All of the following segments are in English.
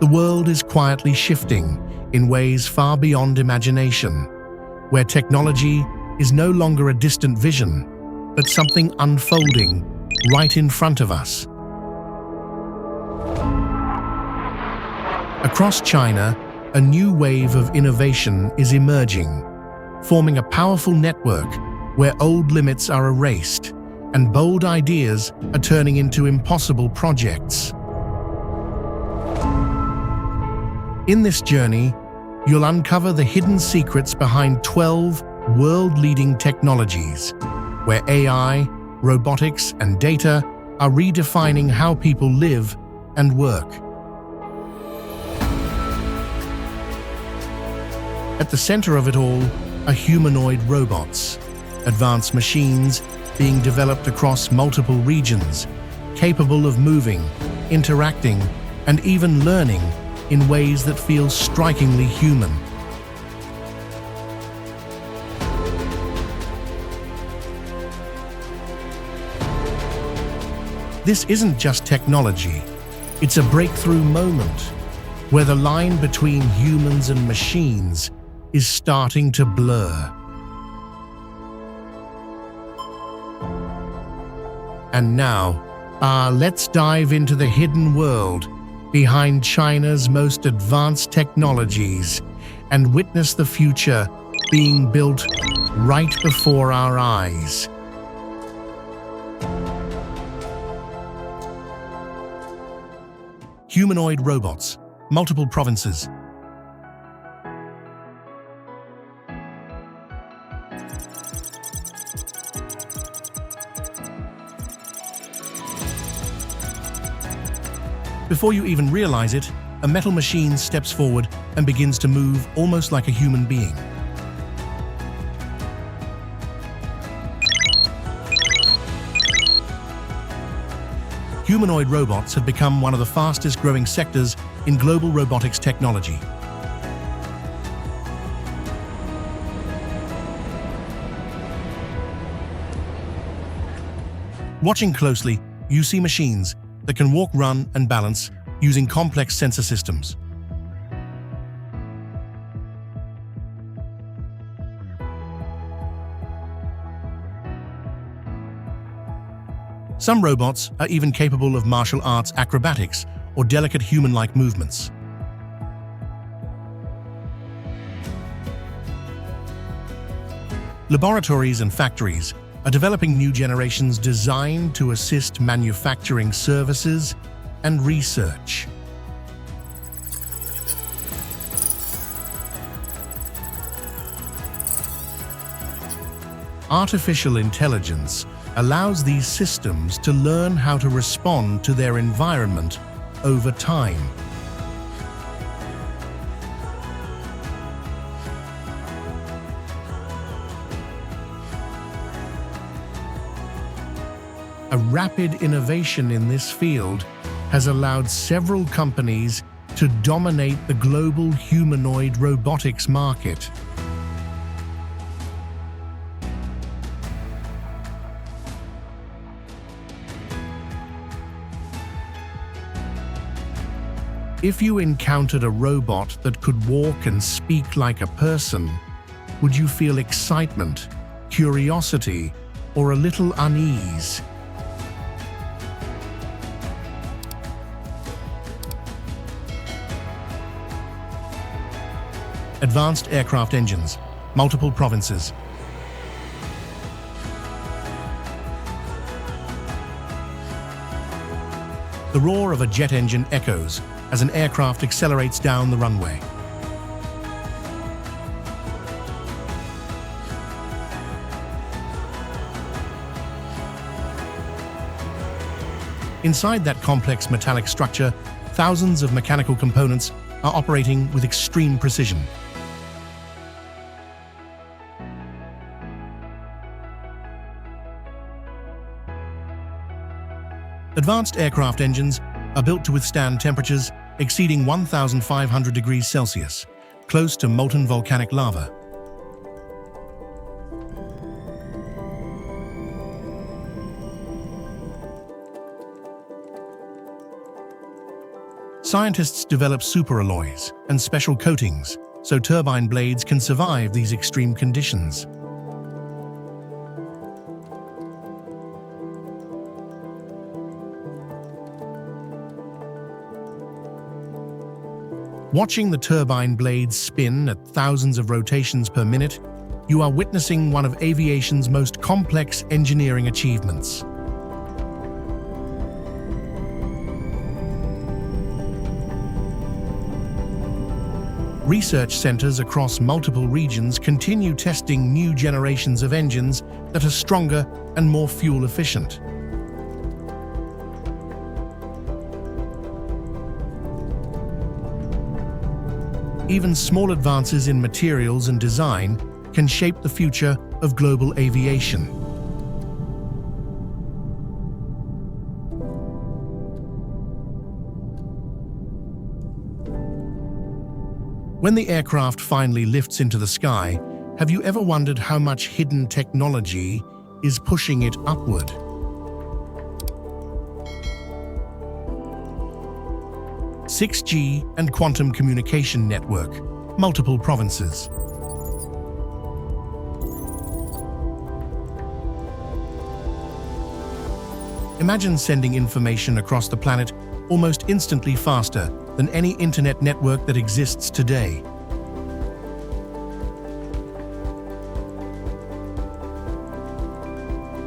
The world is quietly shifting in ways far beyond imagination, where technology is no longer a distant vision, but something unfolding right in front of us. Across China, a new wave of innovation is emerging, forming a powerful network where old limits are erased and bold ideas are turning into impossible projects. In this journey, you'll uncover the hidden secrets behind 12 world-leading technologies, where AI, robotics, and data are redefining how people live and work. At the center of it all are humanoid robots, advanced machines being developed across multiple regions, capable of moving, interacting, and even learning in ways that feel strikingly human. This isn't just technology, it's a breakthrough moment where the line between humans and machines is starting to blur. And now, let's dive into the hidden world behind China's most advanced technologies and witness the future being built right before our eyes. Humanoid robots, multiple provinces. Before you even realize it, a metal machine steps forward and begins to move almost like a human being. Humanoid robots have become one of the fastest-growing sectors in global robotics technology. Watching closely, you see machines that can walk, run, and balance using complex sensor systems. Some robots are even capable of martial arts acrobatics or delicate human-like movements. Laboratories and factories are developing new generations designed to assist manufacturing services and research. Artificial intelligence allows these systems to learn how to respond to their environment over time. A rapid innovation in this field has allowed several companies to dominate the global humanoid robotics market. If you encountered a robot that could walk and speak like a person, would you feel excitement, curiosity, or a little unease? Advanced aircraft engines, multiple provinces. The roar of a jet engine echoes as an aircraft accelerates down the runway. Inside that complex metallic structure, thousands of mechanical components are operating with extreme precision. Advanced aircraft engines are built to withstand temperatures exceeding 1,500 degrees Celsius, close to molten volcanic lava. Scientists develop superalloys and special coatings so turbine blades can survive these extreme conditions. Watching the turbine blades spin at thousands of rotations per minute, you are witnessing one of aviation's most complex engineering achievements. Research centers across multiple regions continue testing new generations of engines that are stronger and more fuel efficient. Even small advances in materials and design can shape the future of global aviation. When the aircraft finally lifts into the sky, have you ever wondered how much hidden technology is pushing it upward? (6G) and quantum communication network, multiple provinces. Imagine sending information across the planet almost instantly faster than any internet network that exists today.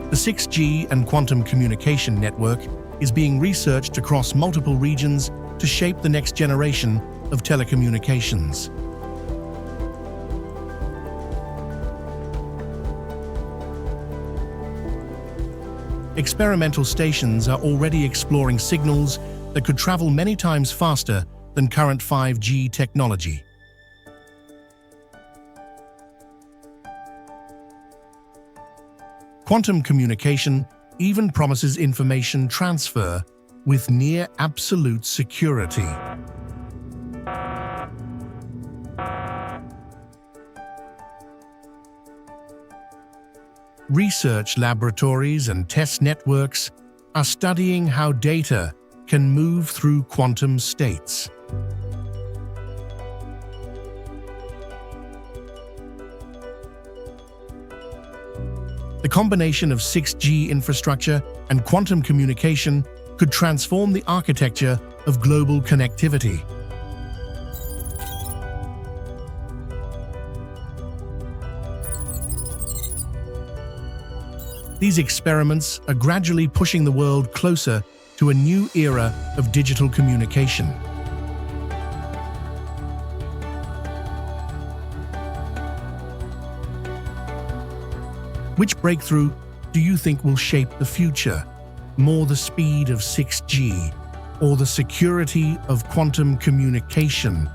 The 6G and quantum communication network is being researched across multiple regions to shape the next generation of telecommunications. Experimental stations are already exploring signals that could travel many times faster than current 5G technology. Quantum communication even promises information transfer with near absolute security. Research laboratories and test networks are studying how data can move through quantum states. The combination of 6G infrastructure and quantum communication could transform the architecture of global connectivity. These experiments are gradually pushing the world closer to a new era of digital communication. Which breakthrough do you think will shape the future? More the speed of 6G or the security of quantum communication?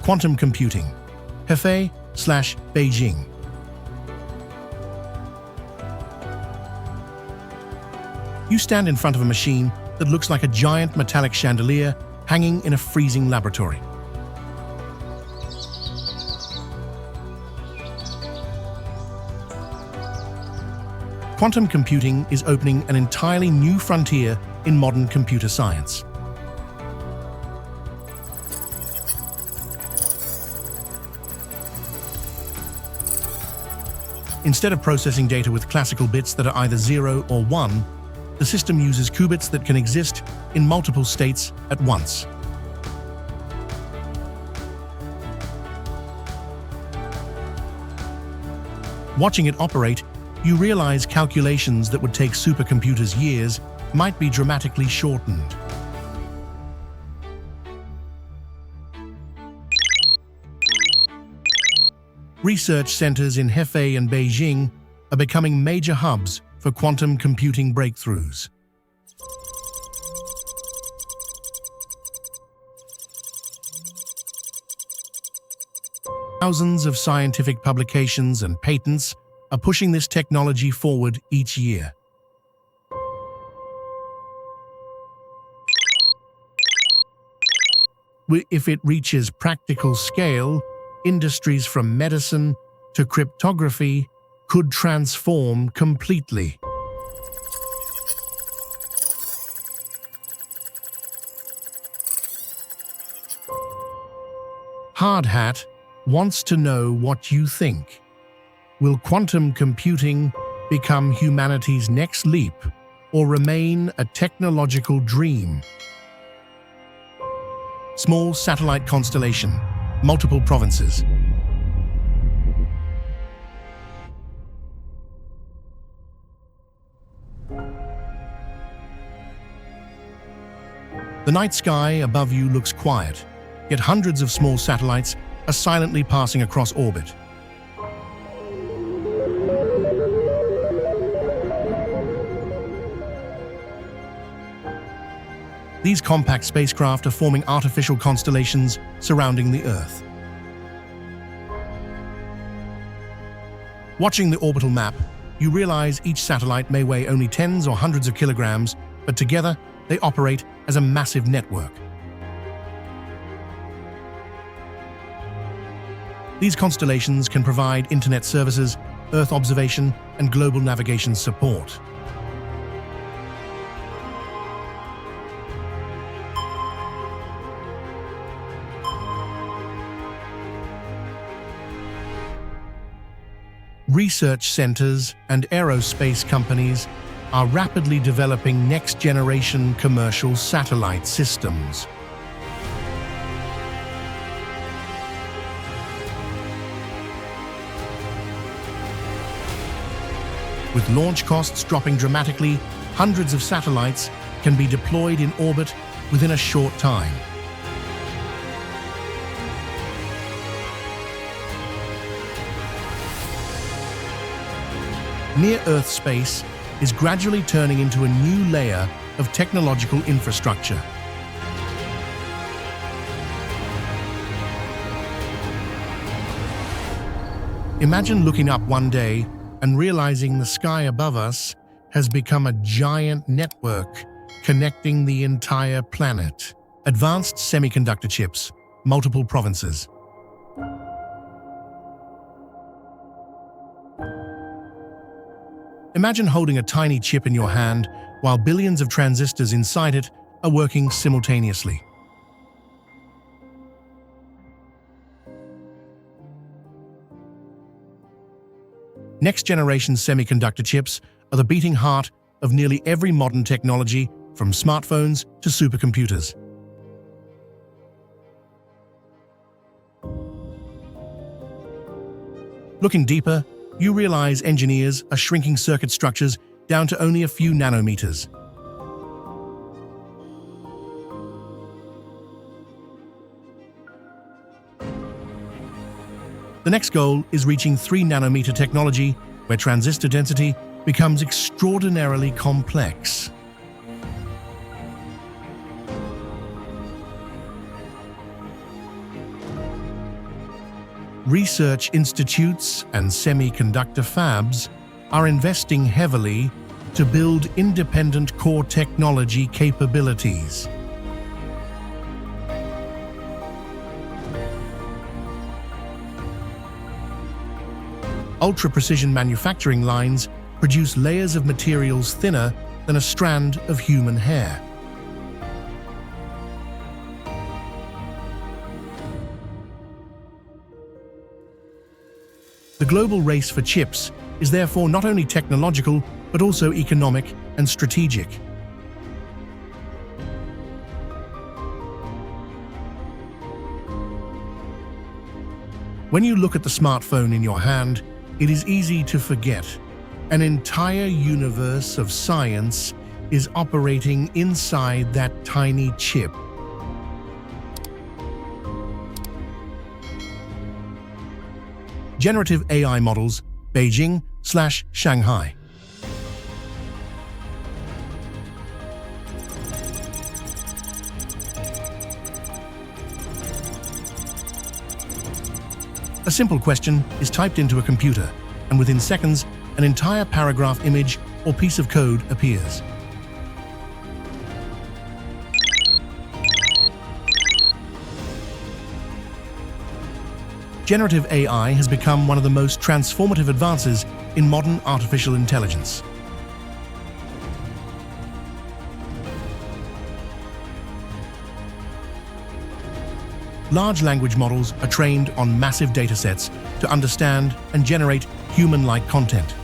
Quantum computing, Hefei/Beijing. You stand in front of a machine that looks like a giant metallic chandelier hanging in a freezing laboratory. Quantum computing is opening an entirely new frontier in modern computer science. Instead of processing data with classical bits that are either 0 or 1, the system uses qubits that can exist in multiple states at once. Watching it operate, you realize calculations that would take supercomputers years might be dramatically shortened. Research centers in Hefei and Beijing are becoming major hubs for quantum computing breakthroughs. Thousands of scientific publications and patents are pushing this technology forward each year. If it reaches practical scale, industries from medicine to cryptography could transform completely. hard hat wants to know what you think. Will quantum computing become humanity's next leap or remain a technological dream? Small satellite constellation, multiple provinces. The night sky above you looks quiet, yet hundreds of small satellites are silently passing across orbit. These compact spacecraft are forming artificial constellations surrounding the Earth. Watching the orbital map, you realize each satellite may weigh only tens or hundreds of kilograms, but together they operate as a massive network. These constellations can provide internet services, Earth observation, and global navigation support. Research centers and aerospace companies are rapidly developing next-generation commercial satellite systems. With launch costs dropping dramatically, hundreds of satellites can be deployed in orbit within a short time. Near-Earth space is gradually turning into a new layer of technological infrastructure. Imagine looking up one day and realizing the sky above us has become a giant network connecting the entire planet. Advanced semiconductor chips, multiple provinces. Imagine holding a tiny chip in your hand while billions of transistors inside it are working simultaneously. Next-generation semiconductor chips are the beating heart of nearly every modern technology, from smartphones to supercomputers. Looking deeper, you realize engineers are shrinking circuit structures down to only a few nanometers. The next goal is reaching 3-nanometer technology, where transistor density becomes extraordinarily complex. Research institutes and semiconductor fabs are investing heavily to build independent core technology capabilities. Ultra-precision manufacturing lines produce layers of materials thinner than a strand of human hair. The global race for chips is therefore not only technological, but also economic and strategic. When you look at the smartphone in your hand, it is easy to forget. An entire universe of science is operating inside that tiny chip. Generative AI models, Beijing/Shanghai. A simple question is typed into a computer, and within seconds, an entire paragraph, image, or piece of code appears. Generative AI has become one of the most transformative advances in modern artificial intelligence. Large language models are trained on massive datasets to understand and generate human-like content.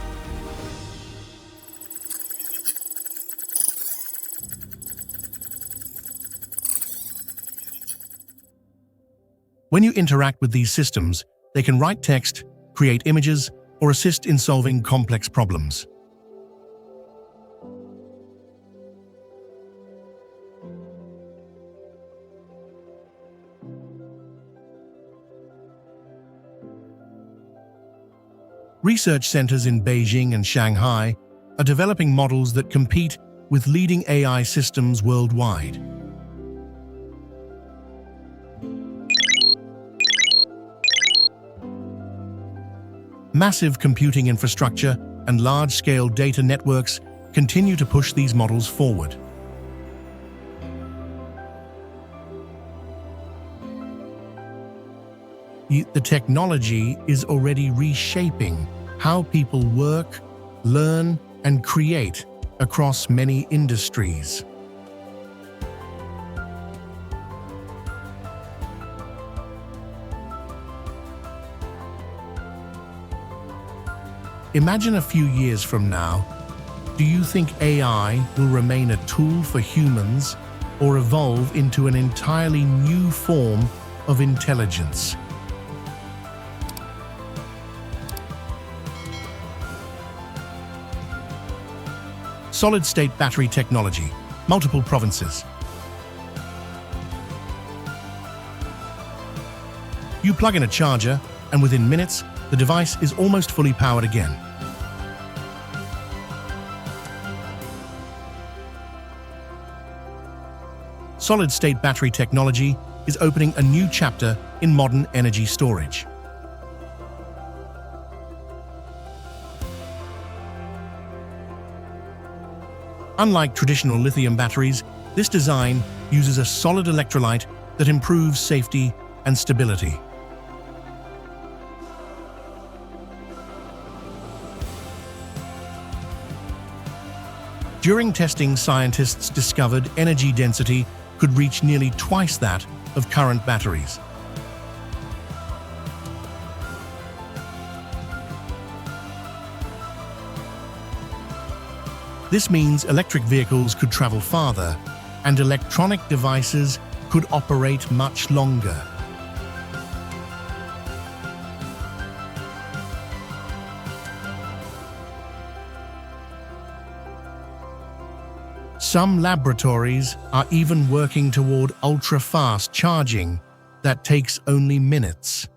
When you interact with these systems, they can write text, create images, or assist in solving complex problems. Research centers in Beijing and Shanghai are developing models that compete with leading AI systems worldwide. Massive computing infrastructure and large-scale data networks continue to push these models forward. The technology is already reshaping how people work, learn, and create across many industries. Imagine a few years from now. Do you think AI will remain a tool for humans or evolve into an entirely new form of intelligence? Solid-state battery technology, multiple provinces. You plug in a charger, and within minutes, the device is almost fully powered again. Solid-state battery technology is opening a new chapter in modern energy storage. Unlike traditional lithium batteries, this design uses a solid electrolyte that improves safety and stability. During testing, scientists discovered energy density could reach nearly twice that of current batteries. This means electric vehicles could travel farther, and electronic devices could operate much longer. Some laboratories are even working toward ultra-fast charging that takes only minutes.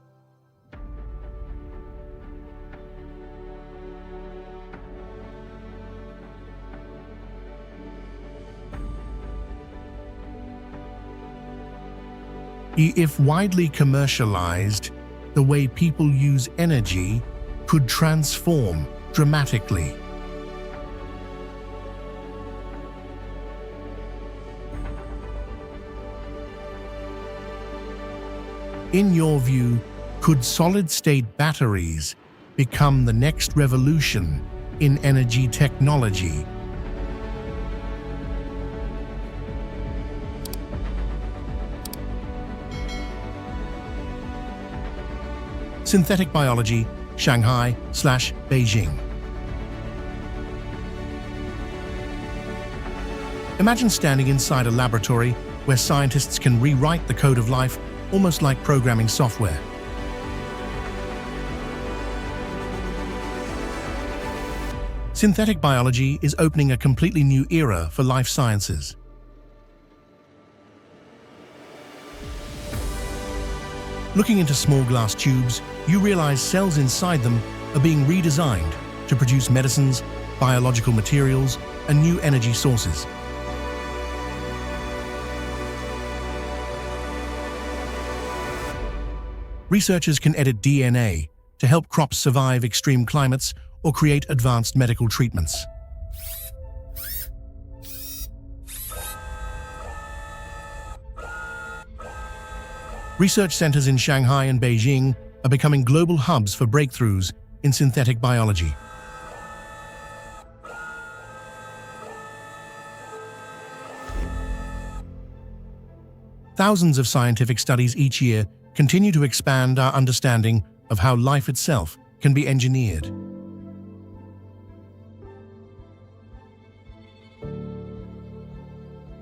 If widely commercialized, the way people use energy could transform dramatically. In your view, could solid-state batteries become the next revolution in energy technology? Synthetic biology, Shanghai/Beijing. Imagine standing inside a laboratory where scientists can rewrite the code of life, almost like programming software. Synthetic biology is opening a completely new era for life sciences. Looking into small glass tubes, you realize cells inside them are being redesigned to produce medicines, biological materials, and new energy sources. Researchers can edit DNA to help crops survive extreme climates or create advanced medical treatments. Research centers in Shanghai and Beijing are becoming global hubs for breakthroughs in synthetic biology. Thousands of scientific studies each year continue to expand our understanding of how life itself can be engineered.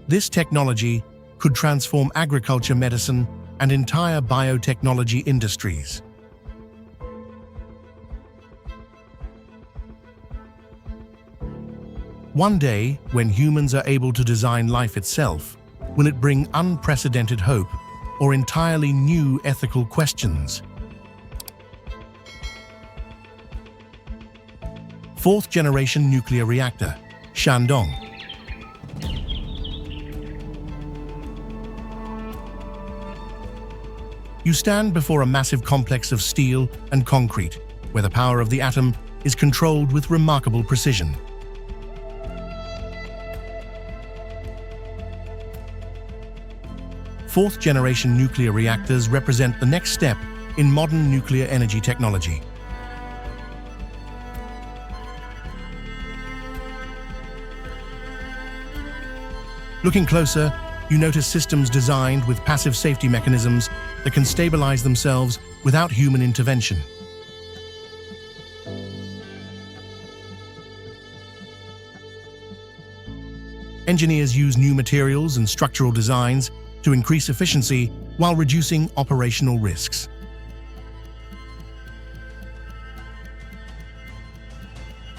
This technology could transform agriculture, medicine, and entire biotechnology industries. One day, when humans are able to design life itself, will it bring unprecedented hope or entirely new ethical questions? Fourth-generation nuclear reactor, Shandong. You stand before a massive complex of steel and concrete, where the power of the atom is controlled with remarkable precision. Fourth-generation nuclear reactors represent the next step in modern nuclear energy technology. Looking closer, you notice systems designed with passive safety mechanisms that can stabilize themselves without human intervention. Engineers use new materials and structural designs to increase efficiency while reducing operational risks.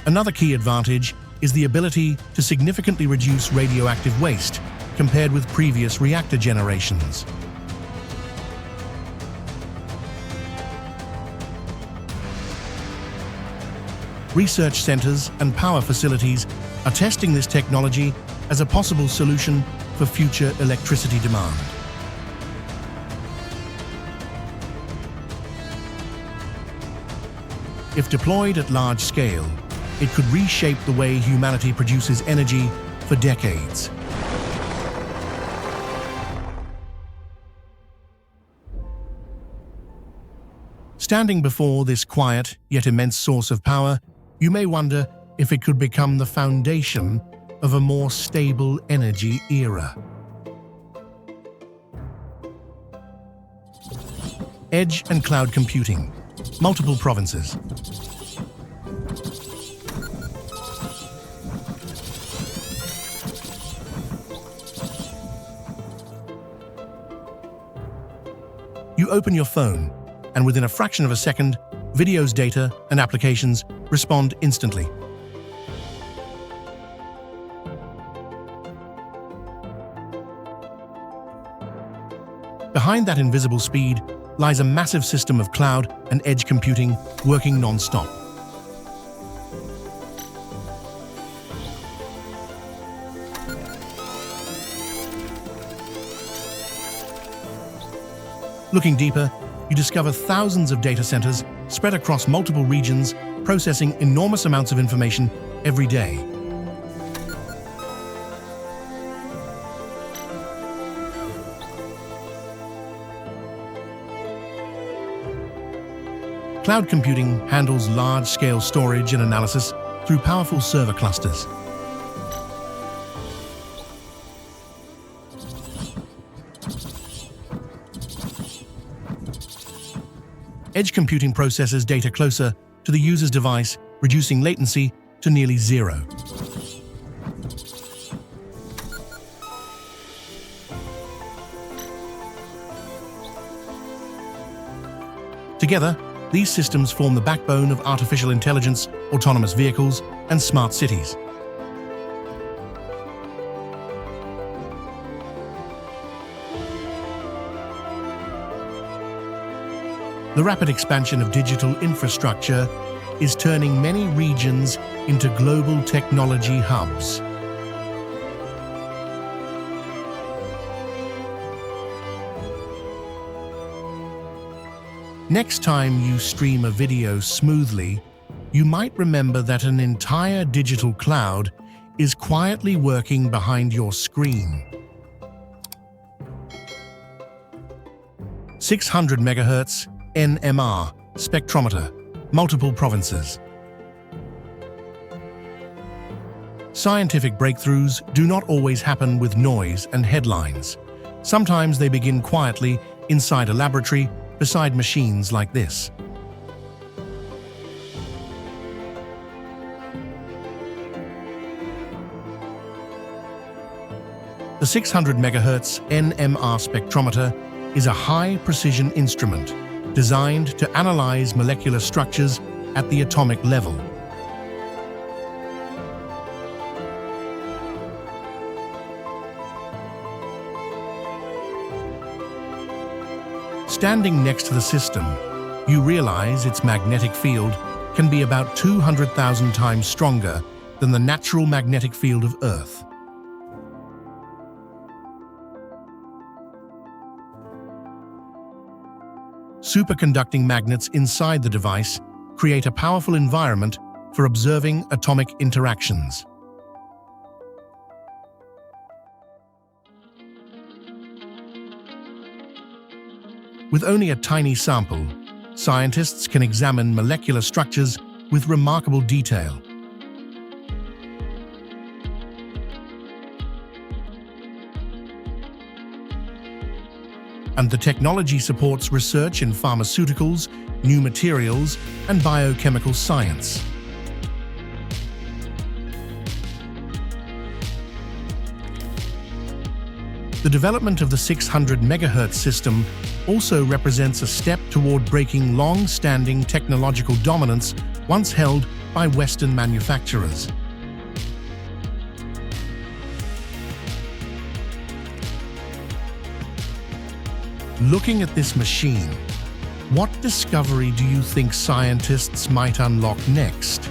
Another key advantage is the ability to significantly reduce radioactive waste compared with previous reactor generations. Research centers and power facilities are testing this technology as a possible solution for future electricity demand. If deployed at large scale, it could reshape the way humanity produces energy for decades. Standing before this quiet yet immense source of power, you may wonder if it could become the foundation of a more stable energy era. Edge and cloud computing, multiple provinces. You open your phone, and within a fraction of a second, videos, data, and applications respond instantly. Behind that invisible speed lies a massive system of cloud and edge computing working non-stop. Looking deeper, you discover thousands of data centers spread across multiple regions, processing enormous amounts of information every day. Cloud computing handles large-scale storage and analysis through powerful server clusters. Edge computing processes data closer to the user's device, reducing latency to nearly zero. Together, these systems form the backbone of artificial intelligence, autonomous vehicles, and smart cities. The rapid expansion of digital infrastructure is turning many regions into global technology hubs. Next time you stream a video smoothly, you might remember that an entire digital cloud is quietly working behind your screen. 600 MHz NMR spectrometer, multiple provinces. Scientific breakthroughs do not always happen with noise and headlines. Sometimes they begin quietly inside a laboratory beside machines like this. The 600 MHz NMR spectrometer is a high-precision instrument designed to analyze molecular structures at the atomic level. Standing next to the system, you realize its magnetic field can be about 200,000 times stronger than the natural magnetic field of Earth. Superconducting magnets inside the device create a powerful environment for observing atomic interactions. With only a tiny sample, scientists can examine molecular structures with remarkable detail. And the technology supports research in pharmaceuticals, new materials, and biochemical science. The development of the 600 MHz system also represents a step toward breaking long-standing technological dominance once held by Western manufacturers. Looking at this machine, what discovery do you think scientists might unlock next?